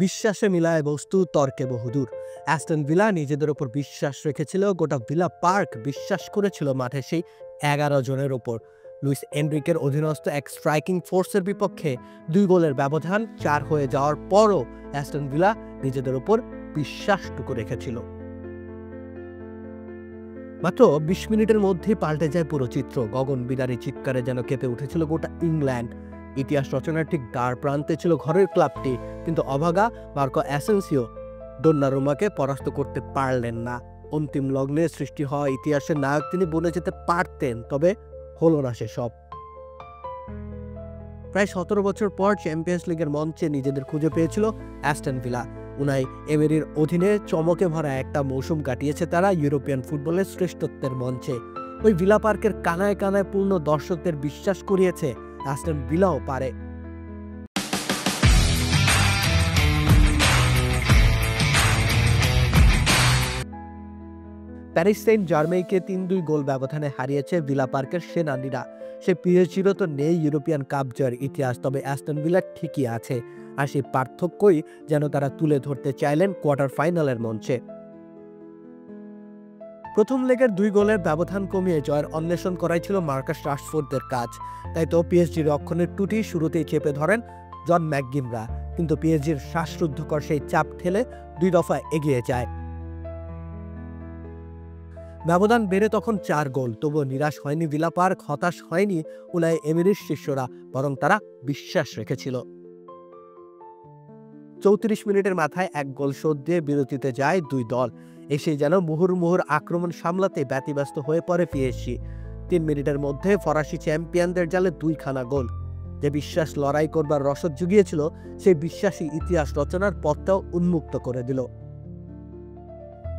বিশ্বাসে মিলায় বস্তু, তর্কে বহুদূর। অ্যাস্টন ভিলা নিজেদের ওপর বিশ্বাস রেখেছিল, গোটা ভিলা পার্ক বিশ্বাস করেছিল মাঠে সেই 11 জনের ওপর। লুইস এনরিকের অধীনস্থ এক স্ট্রাইকিং ফোর্সের বিপক্ষে 2 গোলের ব্যবধান 4 হয়ে যাওয়ার পরও অ্যাস্টন ভিলা নিজেদের ওপর বিশ্বাসটুকু রেখেছিল। মাত্র 20 মিনিটের মধ্যেই পাল্টে যায় পুরো চিত্র। গগনবিদারী চিৎকারে যেন কেঁপে উঠেছিল গোটা ইংল্যান্ড। ইতিহাস রচনার ঠিক দ্বার প্রান্তে ছিল ঘরের ক্লাবটি, কিন্তু অভাগা মার্কো অ্যাসেন্সিও দোন্নারুমাকে পরাস্ত করতে পারলেন না। অন্তিম লগ্নে সৃষ্টি হওয়া ইতিহাসের নায়ক তিনি বনে যেতে পারতেন, তবে হলো না সেসব। প্রায় 17 বছর পর চ্যাম্পিয়ন্স লিগের মঞ্চে নিজেদের খুঁজে পেয়েছিল অ্যাস্টন ভিলা। উনাই এমেরির অধীনে চমকে ভরা একটা মৌসুম কাটিয়েছে তারা ইউরোপিয়ান ফুটবলের শ্রেষ্ঠত্বের মঞ্চে। ওই ভিলা পার্কের কানায় কানায় পূর্ণ দর্শকদের বিশ্বাস করিয়েছে অ্যাস্টন ভিলাও পারে। প্যারিস সেন্ট জার্মেইকে 3-2 গোল ব্যবধানে হারিয়েছে ভিলা পার্কের সেনানীরা। সে পিএসজিরও তো নেই ইউরোপিয়ান কাপ জয়ের ইতিহাস, তবে অ্যাস্টন ভিলার ঠিকই আছে। আর সেই পার্থক্যই যেন তারা তুলে ধরতে চাইলেন কোয়ার্টার ফাইনালের মঞ্চে। প্রথম লেগের 2 গোলের ব্যবধান কমিয়ে জয়ের অন্বেষণ করাই ছিল মার্কাস রাশফোর্ডদের কাজ। তাই তো পিএসজির রক্ষণের ত্রুটি শুরুতেই চেপে ধরেন জন ম্যাকগিমরা, কিন্তু পিএসজির শ্বাসরুদ্ধকর সেই চাপ ঠেলে 2 দফা এগিয়ে যায়। ব্যবধান বেড়ে তখন 4 গোল। তবুও নিরাশ হয়নি ভিলা পার্ক, হতাশ হয়নি উনাই এমেরির শিষ্যরা, বরং তারা বিশ্বাস রেখেছিল। 34 মিনিটের মাথায় 1 গোল শোধ দিয়ে বিরতিতে যায় 2 দল। এসে যেন মুহুর্মুহুর আক্রমণ সামলাতে ব্যতিব্যস্ত হয়ে পড়ে পিএসজি। 3 মিনিটের মধ্যে ফরাসি চ্যাম্পিয়নদের জালে 2খানা গোল। যে বিশ্বাস লড়াই করবার রসদ জুগিয়েছিল, সেই বিশ্বাসী ইতিহাস রচনার পথটাও উন্মুক্ত করে দিল।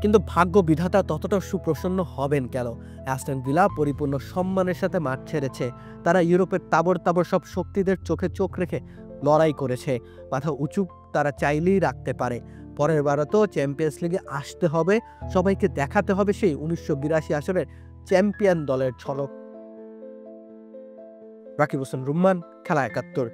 কিন্তু ভাগ্য বিধাতা ততটা সুপ্রসন্ন হবেন কেন? অ্যাস্টন ভিলা পরিপূর্ণ সম্মানের সাথে মাঠ ছেড়েছে। তারা ইউরোপের তাবর তাবর সব শক্তিদের চোখে চোখ রেখে লড়াই করেছে। মাথা উঁচু তারা চাইলেই রাখতে পারে। পরের বারও তো চ্যাম্পিয়ন্স লিগে আসতে হবে, সবাইকে দেখাতে হবে সেই 1982 আসরের চ্যাম্পিয়ন দলের ঝলক। রাকিব হোসেন রুম্মান, খেলা 71।